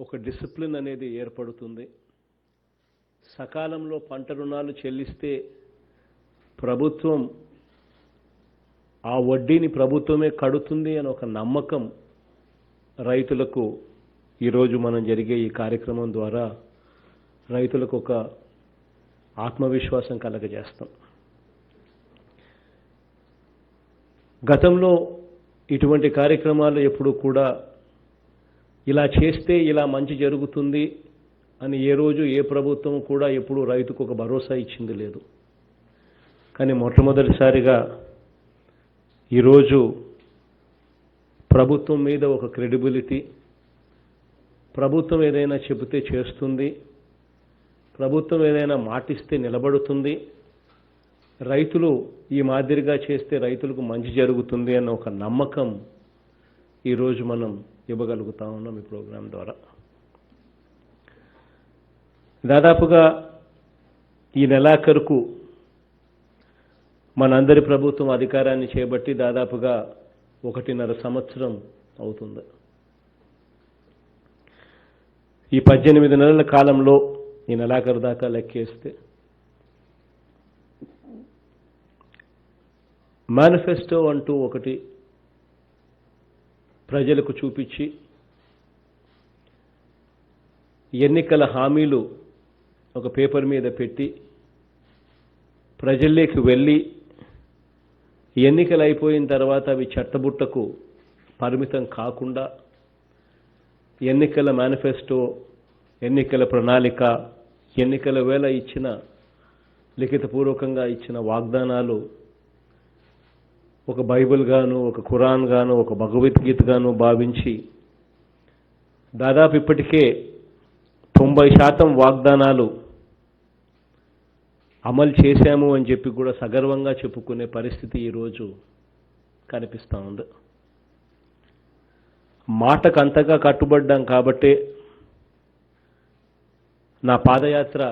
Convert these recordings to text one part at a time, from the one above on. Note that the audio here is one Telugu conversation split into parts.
ఒక డిసిప్లిన్ అనేది ఏర్పడుతుంది. సకాలంలో పంట రుణాలు చెల్లిస్తే ప్రభుత్వం ఆ వడ్డీని ప్రభుత్వమే కడుతుంది అని ఒక నమ్మకం రైతులకు ఈరోజు మనం జరిగే ఈ కార్యక్రమం ద్వారా రైతులకు ఒక ఆత్మవిశ్వాసం కలగజేస్తాం. గతంలో ఇటువంటి కార్యక్రమాలు ఎప్పుడు కూడా ఇలా చేస్తే ఇలా మంచి జరుగుతుంది అని ఏ రోజు ఏ ప్రభుత్వం కూడా ఎప్పుడు రైతుకు ఒక భరోసా ఇచ్చింది లేదు. కానీ మొట్టమొదటిసారిగా ఈరోజు ప్రభుత్వం మీద ఒక క్రెడిబిలిటీ, ప్రభుత్వం ఏదైనా చెబితే చేస్తుంది, ప్రభుత్వం ఏదైనా మాటిస్తే నిలబడుతుంది, రైతులు ఈ మాదిరిగా చేస్తే రైతులకు మంచి జరుగుతుంది అన్న ఒక నమ్మకం ఈరోజు మనం ఇవ్వగలుగుతా ఉన్నాం ఈ ప్రోగ్రాం ద్వారా. దాదాపుగా ఈ నెలాఖరుకు మనందరి ప్రభుత్వం అధికారాన్ని చేపట్టి దాదాపుగా 1.5 సంవత్సరం అవుతుంది. ఈ 18 నెలల కాలంలో ఈ నెలాఖరు దాకా లెక్కేస్తే మేనిఫెస్టో అంటూ ఒకటి ప్రజలకు చూపించి ఎన్నికల హామీలు ఒక పేపర్ మీద పెట్టి ప్రజల్లోకి వెళ్ళి ఎన్నికలు అయిపోయిన తర్వాత అవి చట్టబుట్టకు పరిమితం కాకుండా ఎన్నికల మేనిఫెస్టో, ఎన్నికల ప్రణాళిక, ఎన్నికల వేళ ఇచ్చిన లిఖితపూర్వకంగా ఇచ్చిన వాగ్దానాలు ఒక బైబిల్ గాను, ఒక ఖురాన్ గాను, ఒక భగవద్గీత గాను భావించి దాదాపు ఇప్పటికే 90% వాగ్దానాలు అమలు చేశాము అని చెప్పి కూడా సగర్వంగా చెప్పుకునే పరిస్థితి ఈరోజు కనిపిస్తూ ఉంది. మాటకు అంతగా కట్టుబడ్డాం కాబట్టే నా పాదయాత్ర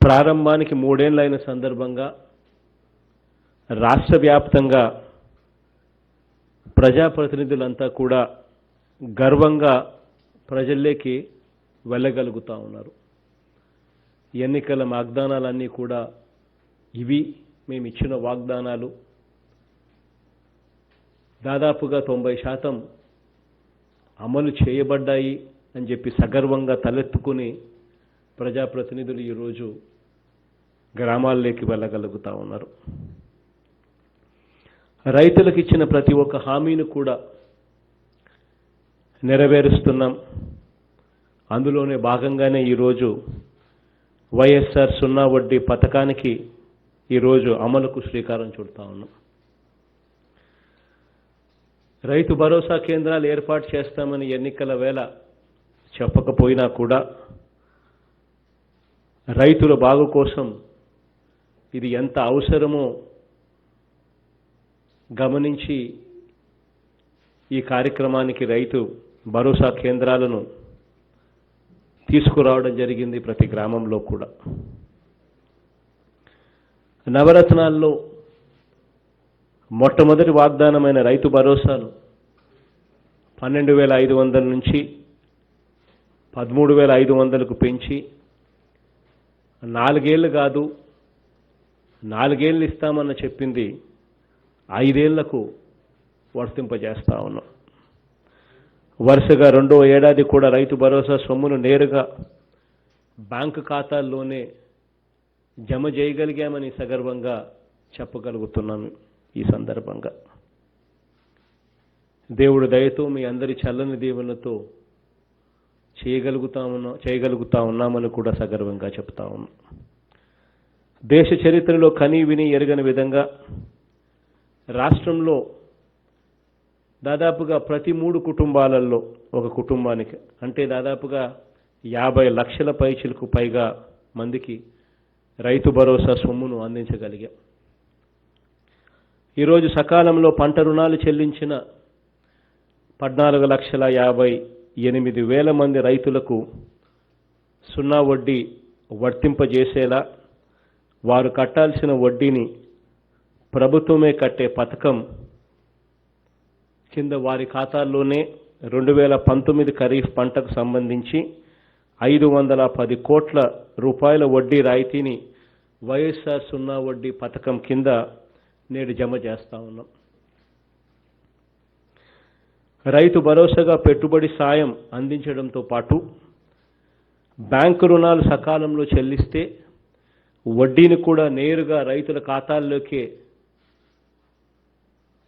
ప్రారంభానికి 3 ఏళ్లైన సందర్భంగా రాష్ట్ర వ్యాప్తంగా ప్రజాప్రతినిధులంతా కూడా గర్వంగా ప్రజల్లోకి వెళ్ళగలుగుతూ ఉన్నారు. ఎన్నికల వాగ్దానాలన్నీ కూడా ఇవి మేము ఇచ్చిన వాగ్దానాలు, దాదాపుగా 90% అమలు చేయబడ్డాయి అని చెప్పి సగర్వంగా తలెత్తుకుని ప్రజాప్రతినిధులు ఈరోజు గ్రామాల్లోకి వెళ్ళగలుగుతూ ఉన్నారు. రైతులకు ఇచ్చిన ప్రతి ఒక్క హామీని కూడా నెరవేరుస్తున్నాం. అందులోనే భాగంగానే ఈరోజు వైఎస్ఆర్ 0 వడ్డీ పథకానికి ఈరోజు అమలుకు శ్రీకారం చుడతా ఉన్నాం. రైతు భరోసా కేంద్రాలు ఏర్పాటు చేస్తామని ఎన్నికల వేళ చెప్పకపోయినా కూడా రైతుల బాగు కోసం ఇది ఎంత అవసరమో గమనించి ఈ కార్యక్రమానికి రైతు భరోసా కేంద్రాలను తీసుకురావడం జరిగింది ప్రతి గ్రామంలో కూడా. నవరత్నాల్లో మొట్టమొదటి వాగ్దానమైన రైతు భరోసాను 12,500 నుంచి 13,500కు పెంచి 4 ఏళ్ళు కాదు 4 ఏళ్ళు ఇస్తామన్న చెప్పింది 5 ఏళ్లకు వర్తింపజేస్తా ఉన్నాం. వరుసగా 2వ ఏడాది కూడా రైతు భరోసా సొమ్మును నేరుగా బ్యాంకు ఖాతాల్లోనే జమ చేయగలిగామని సగర్వంగా చెప్పగలుగుతున్నాను. ఈ సందర్భంగా దేవుడి దయతో మీ అందరి చల్లని దీవెనతో చేయగలుగుతా ఉన్నామని కూడా సగర్వంగా చెప్తా ఉన్నాం. దేశ చరిత్రలో కనీ విని ఎరగని విధంగా రాష్ట్రంలో దాదాపుగా ప్రతి 3 కుటుంబాలలో ఒక కుటుంబానికి, అంటే దాదాపుగా 50 లక్షల పైచిలకు పైగా మందికి రైతు భరోసా సొమ్మును అందించగలిగాం. ఈరోజు సకాలంలో పంట రుణాలు చెల్లించిన 14,58,000 మంది రైతులకు 0 వడ్డీ వర్తింపజేసేలా వారు కట్టాల్సిన వడ్డీని ప్రభుత్వమే కట్టే పథకం కింద వారి ఖాతాల్లోనే 2019 ఖరీఫ్ పంటకు సంబంధించి 510 కోట్ల రూపాయల వడ్డీ రాయితీని వైఎస్ఆర్ సున్నా వడ్డీ పథకం కింద నేడు జమ చేస్తా ఉన్నాం. రైతు భరోసాగా పెట్టుబడి సాయం అందించడంతో పాటు బ్యాంకు రుణాలు సకాలంలో చెల్లిస్తే వడ్డీని కూడా నేరుగా రైతుల ఖాతాల్లోకే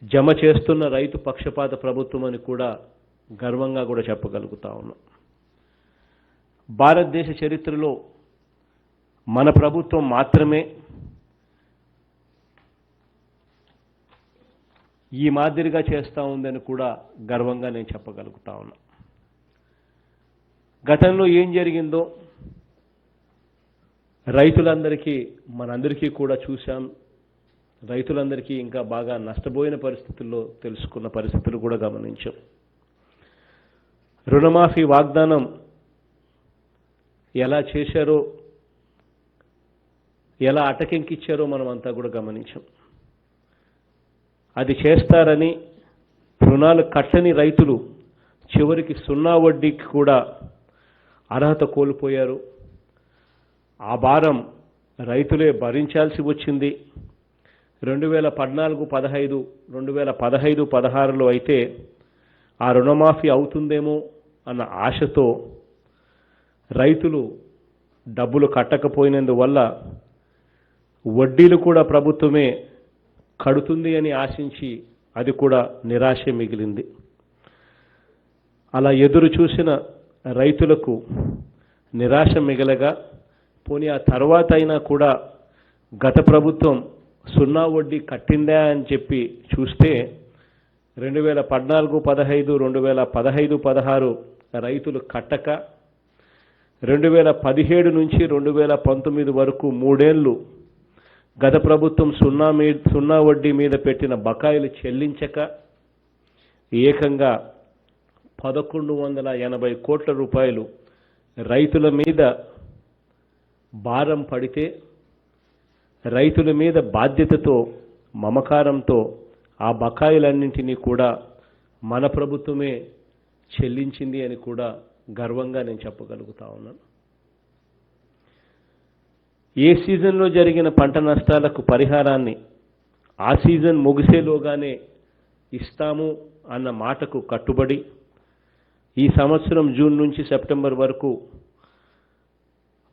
జమ చేస్తున్న రైతు పక్షపాత ప్రభుత్వం అని కూడా గర్వంగా కూడా చెప్పగలుగుతా ఉన్నాం. భారతదేశ చరిత్రలో మన ప్రభుత్వం మాత్రమే ఈ మాదిరిగా చేస్తూ ఉందని కూడా గర్వంగా నేను చెప్పగలుగుతా ఉన్నా. గతంలో ఏం జరిగిందో రైతులందరికీ మనందరికీ కూడా చూశాం. రైతులందరికీ ఇంకా బాగా నష్టపోయిన పరిస్థితుల్లో తెలుసుకున్న పరిస్థితులు కూడా గమనించాం. రుణమాఫీ వాగ్దానం ఎలా చేశారో, ఎలా అటకెంకిచ్చారో మనం అంతా కూడా గమనించాం. అది చేస్తారని రుణాలు కట్టని రైతులు చివరికి సున్నా వడ్డీకి కూడా అర్హత కోల్పోయారు. ఆ భారం రైతులే భరించాల్సి వచ్చింది. 2014-15, 2015-16లో అయితే ఆ రుణమాఫీ అవుతుందేమో అన్న ఆశతో రైతులు డబ్బులు కట్టకపోయినందువల్ల వడ్డీలు కూడా ప్రభుత్వమే కడుతుంది అని ఆశించి అది కూడా నిరాశ మిగిలింది. అలా ఎదురు చూసిన రైతులకు నిరాశ మిగలగా పోనీ ఆ తర్వాత అయినా కూడా గత ప్రభుత్వం సున్నా వడ్డీ కట్టిందా అని చెప్పి చూస్తే 2014-15, 2015-16 రైతులు కట్టక 2017 నుంచి 2019 వరకు 3 ఏళ్లు గత ప్రభుత్వం సున్నా వడ్డీ మీద పెట్టిన బకాయిలు చెల్లించక ఏకంగా 1180 కోట్ల రూపాయలు రైతుల మీద భారం పడితే రైతుల మీద బాధ్యతతో మమకారంతో ఆ బకాయిలన్నింటినీ కూడా మన ప్రభుత్వమే చెల్లించింది అని కూడా గర్వంగా నేను చెప్పగలుగుతా ఉన్నాను. ఏ సీజన్లో జరిగిన పంట నష్టాలకు పరిహారాన్ని ఆ సీజన్ ముగిసేలోగానే ఇస్తాము అన్న మాటకు కట్టుబడి ఈ సంవత్సరం జూన్ నుంచి సెప్టెంబర్ వరకు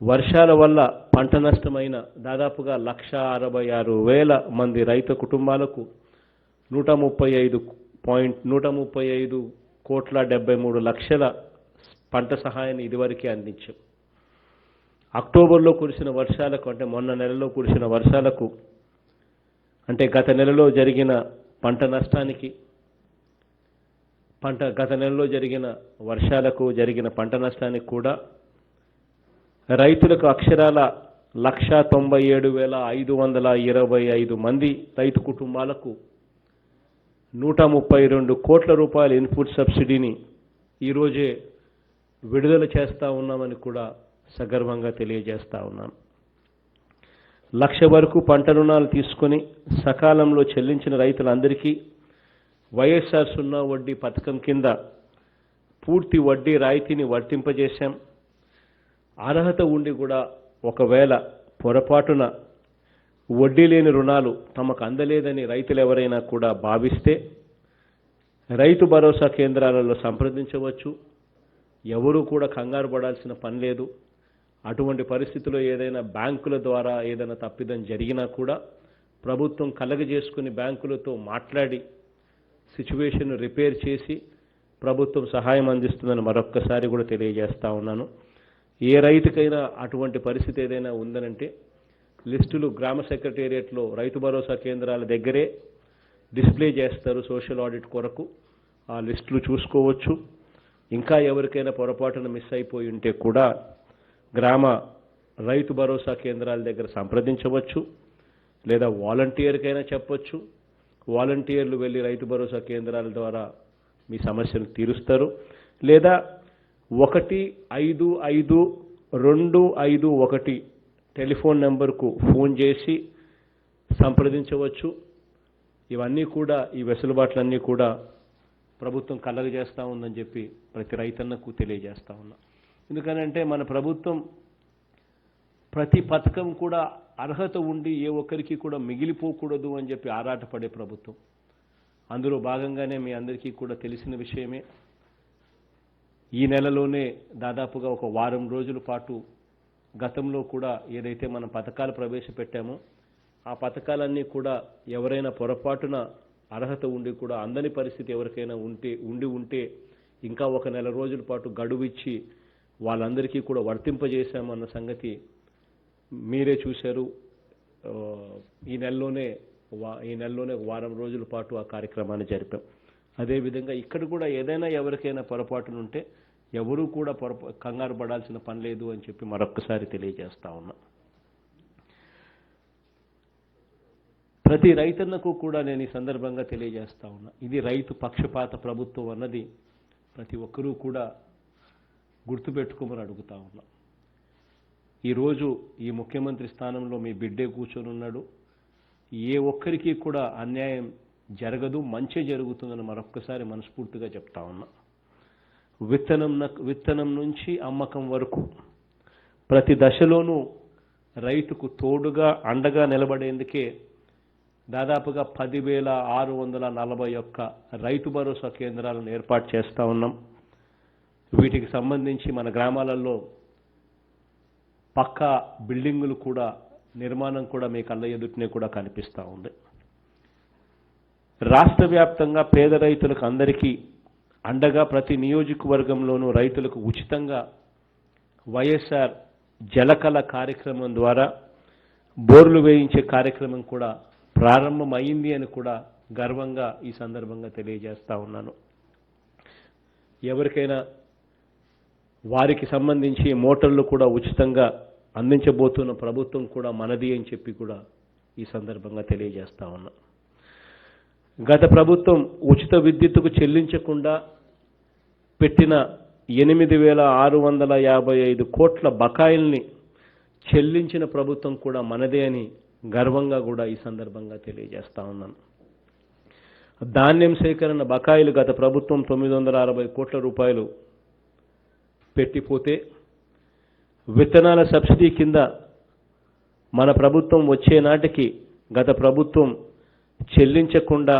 వర్షాల వల్ల పంట నష్టమైన దాదాపుగా 166,000 మంది రైతు కుటుంబాలకు 135,73,00,000 పంట సహాయాన్ని ఇదివరకే అందించాం. అక్టోబర్లో కురిసిన వర్షాలకు, అంటే మొన్న నెలలో కురిసిన వర్షాలకు, అంటే గత నెలలో జరిగిన పంట నష్టానికి, గత నెలలో జరిగిన వర్షాలకు జరిగిన పంట నష్టానికి కూడా రైతులకు అక్షరాల 197,525 మంది రైతు కుటుంబాలకు 132 కోట్ల రూపాయల ఇన్పుట్ సబ్సిడీని ఈరోజే విడుదల చేస్తూ ఉన్నామని కూడా సగర్వంగా తెలియజేస్తా ఉన్నాను. 1,00,000 వరకు పంట రుణాలు తీసుకొని సకాలంలో చెల్లించిన రైతులందరికీ వైఎస్ఆర్ సున్నా వడ్డీ పథకం కింద పూర్తి వడ్డీ రాయితీని వర్తింపజేశాం. అర్హత ఉండి కూడా ఒకవేళ పొరపాటున వడ్డీ లేని రుణాలు తమకు అందలేదని రైతులు ఎవరైనా కూడా భావిస్తే రైతు భరోసా కేంద్రాలలో సంప్రదించవచ్చు. ఎవరూ కూడా కంగారు పడాల్సిన పని లేదు. అటువంటి పరిస్థితుల్లో ఏదైనా బ్యాంకుల ద్వారా ఏదైనా తప్పిదం జరిగినా కూడా ప్రభుత్వం కలగజేసుకుని బ్యాంకులతో మాట్లాడి సిచ్యువేషన్ రిపేర్ చేసి ప్రభుత్వం సహాయం అందిస్తుందని మరొక్కసారి కూడా తెలియజేస్తా ఉన్నాను. ఏ రైతుకైనా అటువంటి పరిస్థితి ఏదైనా ఉందనంటే లిస్టులు గ్రామ సెక్రటేరియట్లో రైతు భరోసా కేంద్రాల దగ్గరే డిస్ప్లే చేస్తారు సోషల్ ఆడిట్ కొరకు. ఆ లిస్టులు చూసుకోవచ్చు. ఇంకా ఎవరికైనా పొరపాటున మిస్ అయిపోయి ఉంటే కూడా గ్రామ రైతు భరోసా కేంద్రాల దగ్గర సంప్రదించవచ్చు, లేదా వాలంటీర్కైనా చెప్పొచ్చు. వాలంటీర్లు వెళ్ళి రైతు భరోసా కేంద్రాల ద్వారా మీ సమస్యను తీరుస్తారు. లేదా 155-251 టెలిఫోన్ నెంబర్కు ఫోన్ చేసి సంప్రదించవచ్చు. ఇవన్నీ కూడా, ఈ వెసులుబాట్లన్నీ కూడా ప్రభుత్వం కలగజేస్తూ ఉందని చెప్పి ప్రతి రైతన్నకు తెలియజేస్తూ ఉన్నా. ఎందుకనంటే మన ప్రభుత్వం ప్రతి పథకం కూడా అర్హత ఉండి ఏ ఒక్కరికి కూడా మిగిలిపోకూడదు అని చెప్పి ఆరాటపడే ప్రభుత్వం. అందులో భాగంగానే మీ అందరికీ కూడా తెలిసిన విషయమే, ఈ నెలలోనే దాదాపుగా ఒక వారం రోజుల పాటు గతంలో కూడా ఏదైతే మనం పథకాలు ప్రవేశపెట్టామో ఆ పథకాలన్నీ కూడా ఎవరైనా పొరపాటున అర్హత ఉండి కూడా అందని పరిస్థితి ఎవరికైనా ఉంటే ఇంకా ఒక నెల రోజుల పాటు గడువు ఇచ్చి వాళ్ళందరికీ కూడా వర్తింపజేశామన్న సంగతి మీరే చూశారు. ఈ నెలలోనే వారం రోజుల పాటు ఆ కార్యక్రమాన్ని జరిపాం. అదేవిధంగా ఇక్కడ కూడా ఏదైనా ఎవరికైనా పొరపాటునుంటే ఎవరూ కూడా కంగారు పడాల్సిన పని లేదు అని చెప్పి మరొక్కసారి తెలియజేస్తా ఉన్నా. ప్రతి రైతన్నకు కూడా నేను ఈ సందర్భంగా తెలియజేస్తా ఉన్నా, ఇది రైతు పక్షపాత ప్రభుత్వం అన్నది ప్రతి ఒక్కరూ కూడా గుర్తుపెట్టుకోమని అడుగుతా ఉన్నా. ఈరోజు ఈ ముఖ్యమంత్రి స్థానంలో మీ బిడ్డే కూర్చొని ఉన్నాడు. ఏ ఒక్కరికి కూడా అన్యాయం జరగదు, మంచి జరుగుతుందని మరొక్కసారి మనస్ఫూర్తిగా చెప్తా ఉన్నా. విత్తనం నుంచి అమ్మకం వరకు ప్రతి దశలోనూ రైతుకు తోడుగా అండగా నిలబడేందుకే దాదాపుగా 10,641 రైతు భరోసా కేంద్రాలను ఏర్పాటు చేస్తూ ఉన్నాం. వీటికి సంబంధించి మన గ్రామాలలో పక్కా బిల్డింగులు కూడా నిర్మాణం కూడా మీ కళ్ళ ఎదుటినే కూడా కనిపిస్తూ ఉంది. రాష్ట్ర వ్యాప్తంగా పేద రైతులకు అందరికీ అండగా ప్రతి నియోజకవర్గంలోనూ రైతులకు ఉచితంగా వైఎస్ఆర్ జలకళ కార్యక్రమం ద్వారా బోర్లు వేయించే కార్యక్రమం కూడా ప్రారంభమైంది అని కూడా గర్వంగా ఈ సందర్భంగా తెలియజేస్తా ఉన్నాను. ఎవరికైనా వారికి సంబంధించి మోటార్లు కూడా ఉచితంగా అందించబోతున్న ప్రభుత్వం కూడా మనది అని చెప్పి కూడా ఈ సందర్భంగా తెలియజేస్తా ఉన్నా. గత ప్రభుత్వం ఉచిత విద్యుత్తుకు చెల్లించకుండా పెట్టిన 8,655 కోట్ల బకాయిల్ని చెల్లించిన ప్రభుత్వం కూడా మనదే అని గర్వంగా కూడా ఈ సందర్భంగా తెలియజేస్తా ఉన్నాను. ధాన్యం సేకరణ బకాయిలు గత ప్రభుత్వం 960 కోట్ల రూపాయలు పెట్టిపోతే విత్తనాల సబ్సిడీ కింద మన ప్రభుత్వం వచ్చే నాటికి గత ప్రభుత్వం చెల్లించకుండా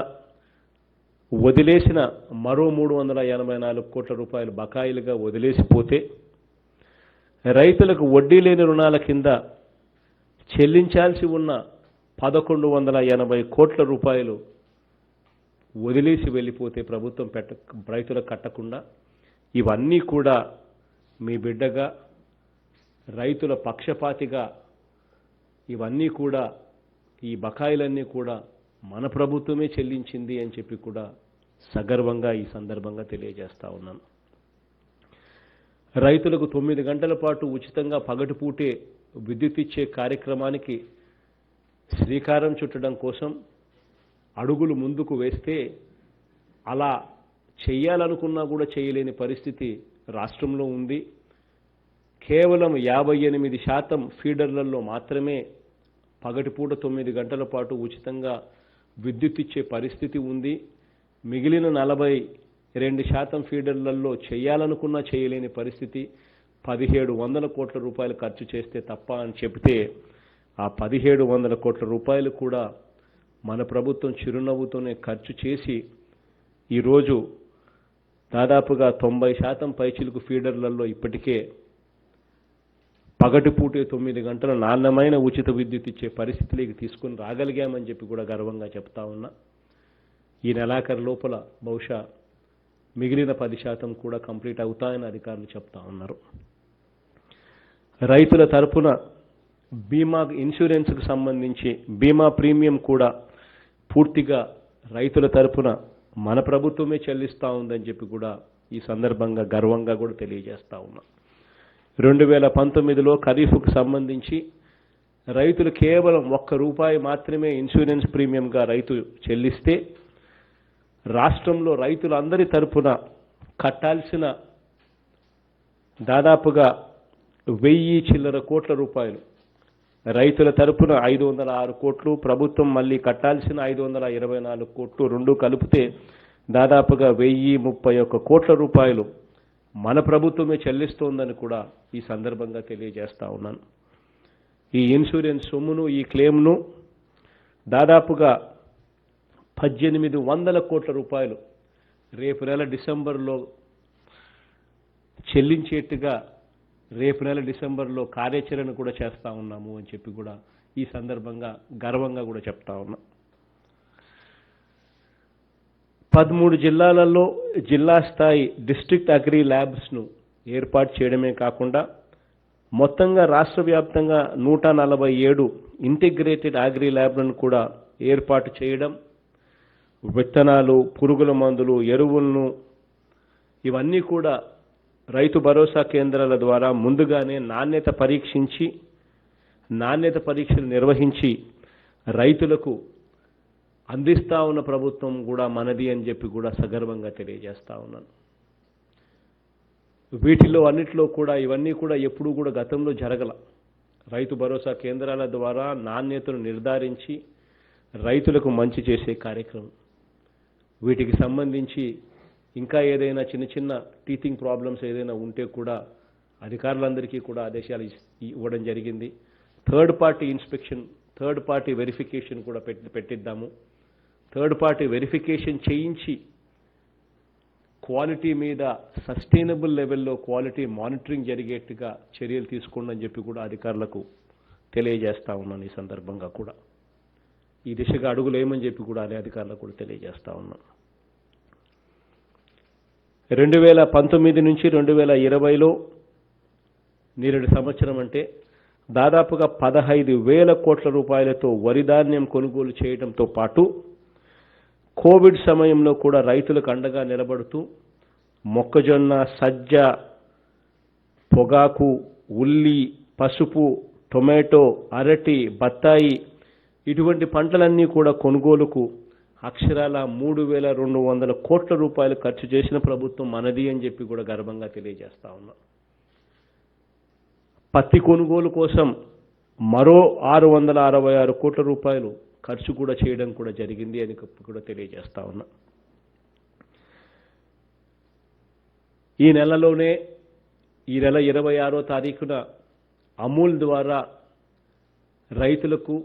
వదిలేసిన మరో 384 కోట్ల రూపాయలు బకాయిలుగా వదిలేసిపోతే రైతులకు వడ్డీ లేని రుణాల కింద చెల్లించాల్సి ఉన్న 1,180 కోట్ల రూపాయలు వదిలేసి వెళ్ళిపోతే ప్రభుత్వం రైతులకు కట్టకుండా ఇవన్నీ కూడా మీ బిడ్డగా రైతుల పక్షపాతిగా ఇవన్నీ కూడా ఈ బకాయిలన్నీ కూడా మన ప్రభుత్వమే చెల్లించింది అని చెప్పి కూడా సగర్వంగా ఈ సందర్భంగా తెలియజేస్తా ఉన్నాను. రైతులకు 9 గంటల పాటు ఉచితంగా పగటిపూటే విద్యుత్ ఇచ్చే కార్యక్రమానికి శ్రీకారం చుట్టడం కోసం అడుగులు ముందుకు వేస్తే అలా చేయాలనుకున్నా కూడా చేయలేని పరిస్థితి రాష్ట్రంలో ఉంది. కేవలం 58% ఫీడర్లలో మాత్రమే పగటిపూట 9 గంటల పాటు ఉచితంగా విద్యుత్ ఇచ్చే పరిస్థితి ఉంది. మిగిలిన 42% ఫీడర్లలో చేయాలనుకున్నా చేయలేని పరిస్థితి. 1,700 కోట్ల రూపాయలు ఖర్చు చేస్తే తప్ప అని చెబితే ఆ 1,700 కోట్ల రూపాయలు కూడా మన ప్రభుత్వం చిరునవ్వుతోనే ఖర్చు చేసి ఈరోజు దాదాపుగా 90% పైచిలుకు ఫీడర్లలో ఇప్పటికే పగటిపూటే 9 గంటల నాణ్యమైన ఉచిత విద్యుత్ ఇచ్చే పరిస్థితిలోకి తీసుకుని రాగలిగామని చెప్పి కూడా గర్వంగా చెప్తా ఉన్నా. ఈ నెలాఖరు లోపల బహుశా మిగిలిన 10% కూడా కంప్లీట్ అవుతాయని అధికారులు చెప్తా ఉన్నారు. రైతుల తరపున బీమా ఇన్సూరెన్స్కు సంబంధించి బీమా ప్రీమియం కూడా పూర్తిగా రైతుల తరపున మన ప్రభుత్వమే చెల్లిస్తూ ఉందని చెప్పి కూడా ఈ సందర్భంగా గర్వంగా కూడా తెలియజేస్తా ఉన్నా. 2019లో ఖరీఫ్కు సంబంధించి రైతులు కేవలం ₹1 మాత్రమే ఇన్సూరెన్స్ ప్రీమియంగా రైతు చెల్లిస్తే రాష్ట్రంలో రైతులందరి తరపున కట్టాల్సిన దాదాపుగా 1000 చిల్లర కోట్ల రూపాయలు, రైతుల తరపున 506 కోట్లు, ప్రభుత్వం మళ్ళీ కట్టాల్సిన 524 కోట్లు, రెండు కలిపితే దాదాపుగా 1031 కోట్ల రూపాయలు మన ప్రభుత్వమే చెల్లిస్తోందని కూడా ఈ సందర్భంగా తెలియజేస్తా ఉన్నాను. ఈ ఇన్సూరెన్స్ సొమ్మును, ఈ క్లెయిమ్ను దాదాపుగా 1800 కోట్ల రూపాయలు రేపు నెల డిసెంబర్లో చెల్లించేట్టుగా రేపు నెల డిసెంబర్లో కార్యాచరణ కూడా చేస్తూ ఉన్నాము అని చెప్పి కూడా ఈ సందర్భంగా గర్వంగా కూడా చెప్తా ఉన్నాం. 13 జిల్లాలలో జిల్లా స్థాయి డిస్ట్రిక్ట్ అగ్రి ల్యాబ్స్ను ఏర్పాటు చేయడమే కాకుండా మొత్తంగా రాష్ట్ర వ్యాప్తంగా 147 ఇంటిగ్రేటెడ్ అగ్రి ల్యాబ్లను కూడా ఏర్పాటు చేయడం, విత్తనాలు, పురుగుల మందులు, ఎరువులను ఇవన్నీ కూడా రైతు భరోసా కేంద్రాల ద్వారా ముందుగానే నాణ్యత పరీక్షలు నిర్వహించి రైతులకు అందిస్తా ఉన్న ప్రభుత్వం కూడా మనది అని చెప్పి కూడా సగర్వంగా తెలియజేస్తా ఉన్నాను. వీటిలో అన్నిటిలో కూడా ఇవన్నీ కూడా ఎప్పుడూ కూడా గతంలో జరగల. రైతు భరోసా కేంద్రాల ద్వారా నాణ్యతను నిర్ధారించి రైతులకు మంచి చేసే కార్యక్రమం. వీటికి సంబంధించి ఇంకా ఏదైనా చిన్న చిన్న టీచింగ్ ప్రాబ్లమ్స్ ఏదైనా ఉంటే కూడా అధికారులందరికీ కూడా ఆదేశాలు ఇవ్వడం జరిగింది. Third party inspection, third party verification కూడా పెట్టిద్దాము. థర్డ్ పార్టీ వెరిఫికేషన్ చేయించి క్వాలిటీ మీద సస్టైనబుల్ లెవెల్లో క్వాలిటీ మానిటరింగ్ జరిగేట్టుగా చర్యలు తీసుకోండి అని చెప్పి కూడా అధికారులకు తెలియజేస్తా ఉన్నాను. ఈ సందర్భంగా కూడా ఈ దిశగా అడుగులేమని చెప్పి కూడా అదే అధికారులకు కూడా తెలియజేస్తా ఉన్నాను. 2019 నుంచి 2020లో నేరేడు సంవత్సరం అంటే దాదాపుగా 15,000 కోట్ల రూపాయలతో వరి ధాన్యం కొనుగోలు చేయడంతో పాటు కోవిడ్ సమయంలో కూడా రైతులకు అండగా నిలబడుతూ మొక్కజొన్న, సజ్జ, పొగాకు, ఉల్లి, పసుపు, టొమాటో, అరటి, బత్తాయి ఇటువంటి పంటలన్నీ కూడా కొనుగోలుకు అక్షరాల 3,200 కోట్ల రూపాయలు ఖర్చు చేసిన ప్రభుత్వం మనది అని చెప్పి కూడా గర్వంగా తెలియజేస్తా ఉన్నాం. పత్తి కొనుగోలు కోసం మరో 666 కోట్ల రూపాయలు ఖర్చు కూడా చేయడం కూడా జరిగింది అని కూడా తెలియజేస్తా ఉన్నా. ఈ నెలలోనే ఈ నెల 26వ తారీఖున అమూల్ ద్వారా రైతులకు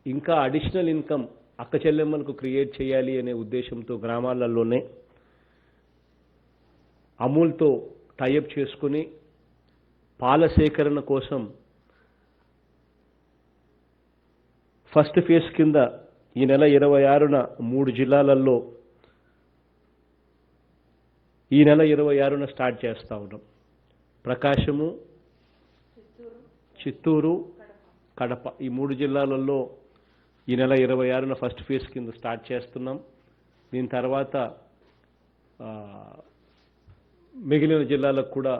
ఇంకా అడిషనల్ ఇన్కమ్ అక్క చెల్లెమ్మలకు క్రియేట్ చేయాలి అనే ఉద్దేశంతో గ్రామాలలోనే అమూల్తో టైఅప్ చేసుకుని పాల సేకరణ కోసం ఫస్ట్ ఫేజ్ కింద ఈ నెల 26న 3 జిల్లాలలో ఈ నెల 26న స్టార్ట్ చేస్తా ఉన్నాం. ప్రకాశము, చిత్తూరు, కడప ఈ 3 జిల్లాలలో ఈ నెల 26న ఫస్ట్ ఫేజ్ కింద స్టార్ట్ చేస్తున్నాం. దీని తర్వాత మిగిలిన జిల్లాలకు కూడా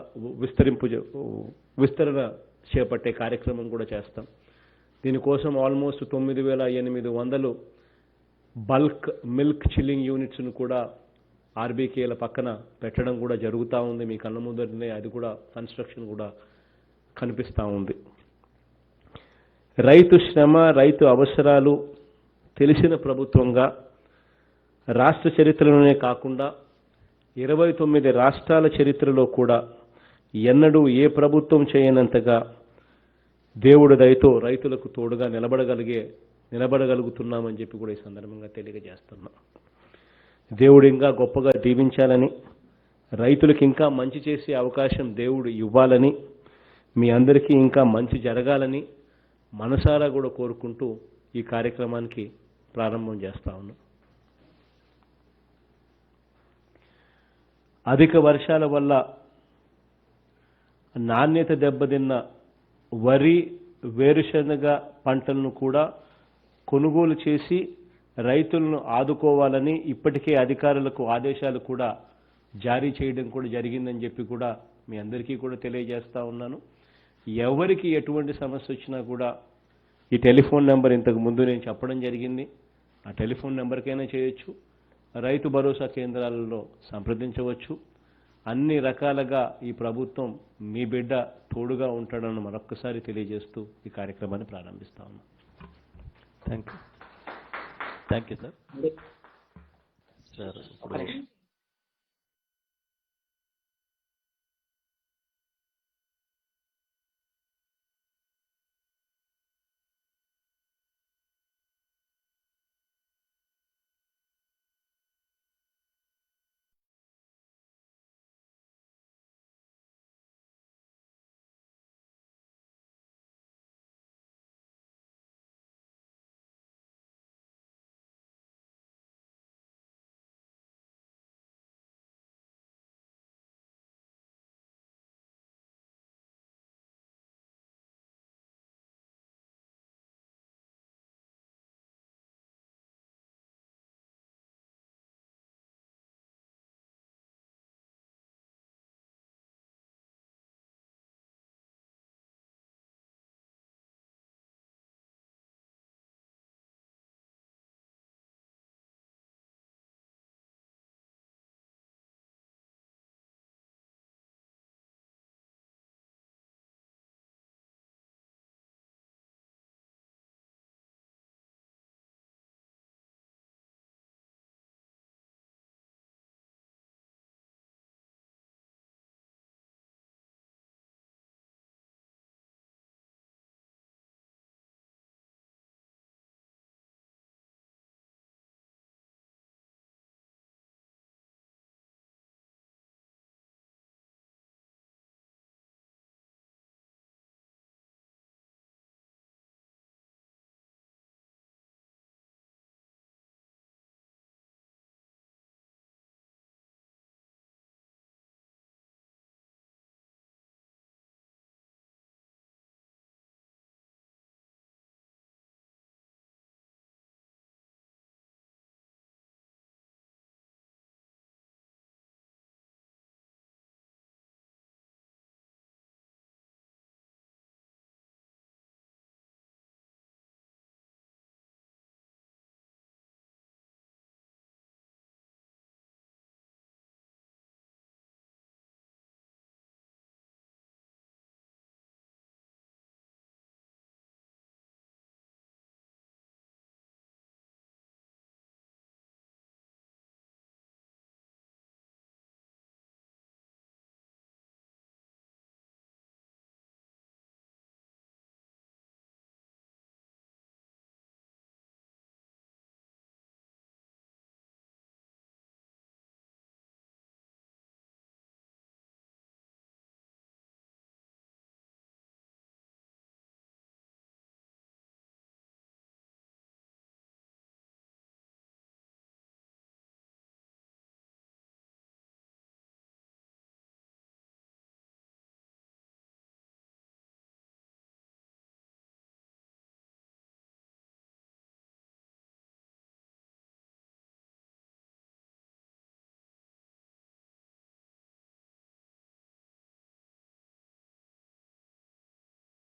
విస్తరణ చేపట్టే కార్యక్రమం కూడా చేస్తాం. దీనికోసం ఆల్మోస్ట్ 9,800 బల్క్ మిల్క్ చిల్లింగ్ యూనిట్స్ను కూడా ఆర్బీకేల పక్కన పెట్టడం కూడా జరుగుతూ ఉంది. మీ కళ్ళ ముందరనే అది కూడా కన్స్ట్రక్షన్ కూడా కనిపిస్తూ ఉంది. రైతు శ్రమ, రైతు అవసరాలు తెలిసిన ప్రభుత్వంగా రాష్ట్ర చరిత్రలోనే కాకుండా 29 రాష్ట్రాల చరిత్రలో కూడా ఎన్నడూ ఏ ప్రభుత్వం చేయనంతగా దేవుడి దయతో రైతులకు తోడుగా నిలబడగలుగుతున్నామని చెప్పి కూడా ఈ సందర్భంగా తెలియజేస్తున్నాం. దేవుడు ఇంకా గొప్పగా దీవించాలని, రైతులకు ఇంకా మంచి చేసే అవకాశం దేవుడు ఇవ్వాలని, మీ అందరికీ ఇంకా మంచి జరగాలని మనసారా కూడా కోరుకుంటూ ఈ కార్యక్రమానికి ప్రారంభం చేస్తా ఉన్నాం. అధిక వర్షాల వల్ల నాణ్యత దెబ్బతిన్న వరి, వేరుశనగ పంటలను కూడా కొనుగోలు చేసి రైతులను ఆదుకోవాలని ఇప్పటికే అధికారులకు ఆదేశాలు కూడా జారీ చేయడం కూడా జరిగిందని చెప్పి కూడా మీ అందరికీ కూడా తెలియజేస్తా ఉన్నాను. ఎవరికి ఎటువంటి సమస్య వచ్చినా కూడా ఈ టెలిఫోన్ నెంబర్ ఇంతకు ముందు నేను చెప్పడం జరిగింది. ఆ టెలిఫోన్ నెంబర్కైనా చేయొచ్చు, రైతు భరోసా కేంద్రాలలో సంప్రదించవచ్చు. అన్ని రకాలుగా ఈ ప్రభుత్వం మీ బిడ్డ తోడుగా ఉంటాడని మరొక్కసారి తెలియజేస్తూ ఈ కార్యక్రమాన్ని ప్రారంభిస్తా ఉన్నాం. Thank you sir. సార్ ఒక్క ఇప్పుడు నిమిషం.